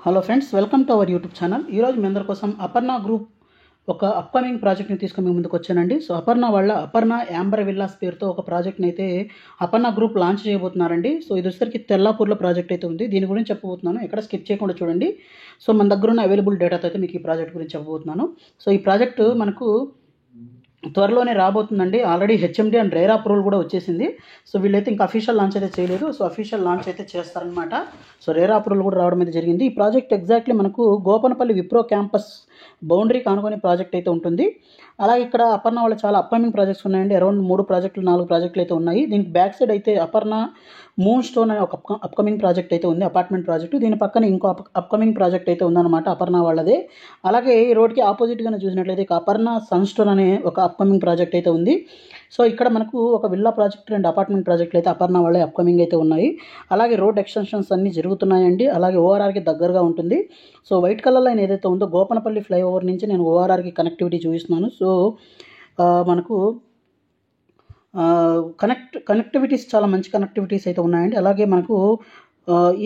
Hello friends, welcome to our YouTube channel. ఈరోజు మీ అందరి కోసం అపర్ణ గ్రూప్ ఒక అప్కమింగ్ ప్రాజెక్ట్ని తీసుకొని మీ ముందుకు వచ్చానండి. సో అపర్ణ యాంబర్ విల్లాస్ పేరుతో ఒక ప్రాజెక్ట్ని అయితే అపర్ణ గ్రూప్ లాంచ్ చేయబోతున్నారండి. సో ఇది వచ్చేసరికి తెల్లాపూర్లో ప్రాజెక్ట్ అయితే ఉంది. దీని గురించి చెప్పబోతున్నాను, ఎక్కడ స్కిప్ చేయకుండా చూడండి. సో మన దగ్గర ఉన్న అవైలబుల్ డేటాతో అయితే మీకు ఈ ప్రాజెక్ట్ గురించి చెప్పబోతున్నాను. సో ఈ ప్రాజెక్టు మనకు త్వరలోనే రాబోతుందండి. Already HMD and RERA approval కూడా వచ్చేసింది. సో వీళ్ళైతే ఇంకా అఫీషియల్ లాంచ్ అయితే చేయలేదు. సో అఫీషియల్ లాంచ్ అయితే చేస్తారనమాట. సో రేరా అప్రూవల్ కూడా రావడం అయితే జరిగింది. ఈ ప్రాజెక్ట్ ఎగ్జాక్ట్లీ మనకు గోపనపల్లి విప్రో క్యాంపస్ బౌండరీ కానుకొని ప్రాజెక్ట్ అయితే ఉంటుంది. అలాగే ఇక్కడ అపర్ణ వాళ్ళు చాలా అప్కమింగ్ ప్రాజెక్ట్స్ ఉన్నాయండి. అరౌండ్ 4 ప్రాజెక్టులు అయితే ఉన్నాయి. దీనికి బ్యాక్ సైడ్ అయితే అపర్ణ మూన్ స్టోన్ అనే ఒక అప్కమింగ్ ప్రాజెక్ట్ అయితే ఉంది, అపార్ట్మెంట్ ప్రాజెక్టు. దీని పక్కన ఇంకో అప్కమింగ్ ప్రాజెక్ట్ అయితే ఉందన్నమాట అపర్ణ వాళ్ళదే. అలాగే ఈ రోడ్కి ఆపోజిట్గానే చూసినట్లయితే అపర్ణ సన్ స్టోన్ అనే ఒక అప్కమింగ్ ప్రాజెక్ట్ అయితే ఉంది. సో ఇక్కడ మనకు ఒక విల్లా ప్రాజెక్ట్ అండ్ అపార్ట్మెంట్ ప్రాజెక్టులు అయితే అపర్ణ వాళ్ళే అప్కమింగ్ అయితే ఉన్నాయి. అలాగే రోడ్ ఎక్స్టెన్షన్స్ అన్నీ జరుగుతున్నాయండి. అలాగే ఓఆర్ఆర్కి దగ్గరగా ఉంటుంది. సో వైట్ కలర్ లైన్ ఏదైతే ఉందో గోపనపల్లి ఫ్లైఓవర్ నుంచి నేను ఓఆర్ఆర్కి కనెక్టివిటీ చూపిస్తున్నాను. సో మనకు కనెక్టివిటీస్ చాలా మంచి కనెక్టివిటీస్ అయితే ఉన్నాయండి. అలాగే మనకు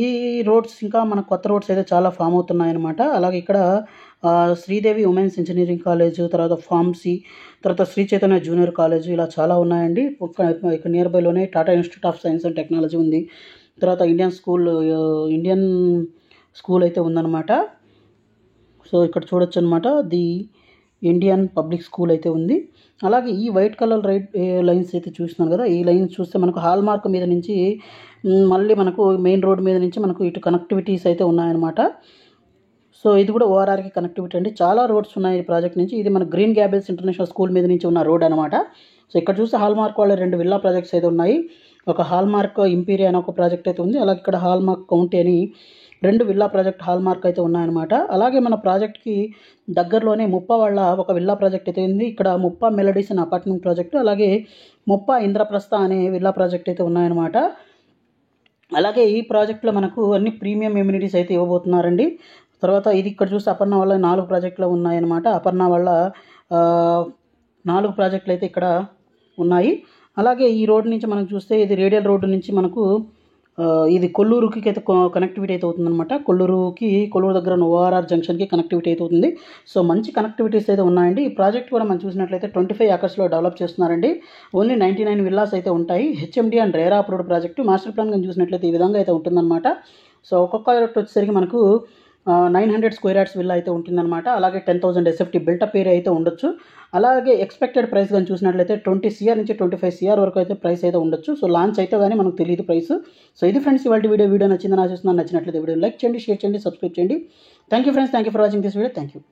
ఈ రోడ్స్ ఇంకా మన కొత్త రోడ్స్ అయితే చాలా ఫామ్ అవుతున్నాయన్నమాట. అలాగే ఇక్కడ శ్రీదేవి ఉమెన్స్ ఇంజనీరింగ్ కాలేజ్, తర్వాత ఫార్మసీ, తర్వాత శ్రీ చైతన్య జూనియర్ కాలేజ్, ఇలా చాలా ఉన్నాయండి. ఇక్కడ నియర్ బైలోనే Tata institute of science and technology ఉంది. తర్వాత ఇండియన్ స్కూల్ అయితే ఉందన్నమాట. సో ఇక్కడ చూడొచ్చు అనమాట, ది ఇండియన్ పబ్లిక్ స్కూల్ అయితే ఉంది. అలాగే ఈ వైట్ కలర్ లైన్స్ అయితే చూస్తున్నాను కదా, ఈ లైన్స్ చూస్తే మనకు హాల్ మార్క్ మీద నుంచి మళ్ళీ మనకు మెయిన్ రోడ్ మీద నుంచి మనకు ఇటు కనెక్టివిటీస్ అయితే ఉన్నాయన్నమాట. సో ఇది కూడా ఓఆర్ఆర్కి కనెక్టివిటీ అండి. చాలా రోడ్స్ ఉన్నాయి ఈ ప్రాజెక్ట్ నుంచి. ఇది మన గ్రీన్ గ్యాబెల్స్ ఇంటర్నేషనల్ స్కూల్ మీద నుంచి ఉన్న రోడ్ అనమాట. సో ఇక్కడ చూస్తే హాల్ మార్క్ వాళ్ళ 2 విల్లా ప్రాజెక్ట్స్ అయితే ఉన్నాయి. ఒక హాల్ మార్క్ ఇంపీరియా అనే ఒక ప్రాజెక్ట్ అయితే ఉంది. అలాగే ఇక్కడ హాల్ మార్క్ కౌంటీ అని 2 విల్లా ప్రాజెక్ట్ హాల్ మార్క్ అయితే ఉన్నాయన్నమాట. అలాగే మన ప్రాజెక్ట్కి దగ్గరలోనే ముప్ప వాళ్ళ ఒక విల్లా ప్రాజెక్ట్ అయితే ఉంది. ఇక్కడ ముప్ప మెలడీస్ అనే అపార్ట్మెంట్ ప్రాజెక్టు, అలాగే ముప్ప ఇంద్రప్రస్థ అనే విల్లా ప్రాజెక్ట్ అయితే ఉన్నాయన్నమాట. అలాగే ఈ ప్రాజెక్ట్లో మనకు అన్ని ప్రీమియం ఎమ్యూనిటీస్ అయితే ఇవ్వబోతున్నారండి. తర్వాత ఇది ఇక్కడ చూస్తే అపర్ణ వాళ్ళ 4 ప్రాజెక్టులు ఉన్నాయన్నమాట. అపర్ణ వాళ్ళ 4 ప్రాజెక్టులు అయితే ఇక్కడ ఉన్నాయి. అలాగే ఈ రోడ్ నుంచి మనం చూస్తే ఇది రేడియల్ రోడ్డు నుంచి మనకు ఇది కొల్లూరుకి అయితే కనెక్టివిటీ అయితే అవుతుందన్నమాట. కొల్లూరు దగ్గర ఉన్న ఓఆర్ఆర్ జంక్షన్కి కనెక్టివిటీ అయితే అవుతుంది. సో మంచి కనెక్టివిటీస్ అయితే ఉన్నాయండి. ఈ ప్రాజెక్ట్ కూడా మనం చూసినట్లయితే 25 ఏకర్స్లో డెవలప్ చేస్తున్నారండి. ఓన్లీ 99 విల్లాస్ అయితే ఉంటాయి. HMD and RERA approved project. Master plan కానీ చూసినట్లయితే ఈ విధంగా అయితే ఉంటుందన్నమాట. సో ఒక్కొక్క వచ్చేసరికి మనకు 900 స్క్వేర్ యార్డ్స్ విల్లా అయితే ఉంటుందన్నమాట. అలాగే 10,000 ఎస్ఎఫ్టీ బిల్టప్ ఏరియా అయితే ఉండొచ్చు. అలాగే ఎక్స్పెక్టెడ్ ప్రైస్ కానీ చూసినట్లయితే 20 CR నుంచి 25 CR వరకు అయితే ప్రైస్ అయితే ఉండొచ్చు. సో లాంచ్ అయితే కానీ మనకు తెలియదు ప్రైస్. సో ఇది ఫ్రెండ్స్ ఇవాళ వీడియో నచ్చిందని ఆశిస్తున్నాను. నచ్చినట్లయితే వీడియో లైక్ చేయండి, షేర్ చేయండి, సబ్స్క్రైబ్ చేయండి. Thank you friends, thank you for watching this video. Thank you.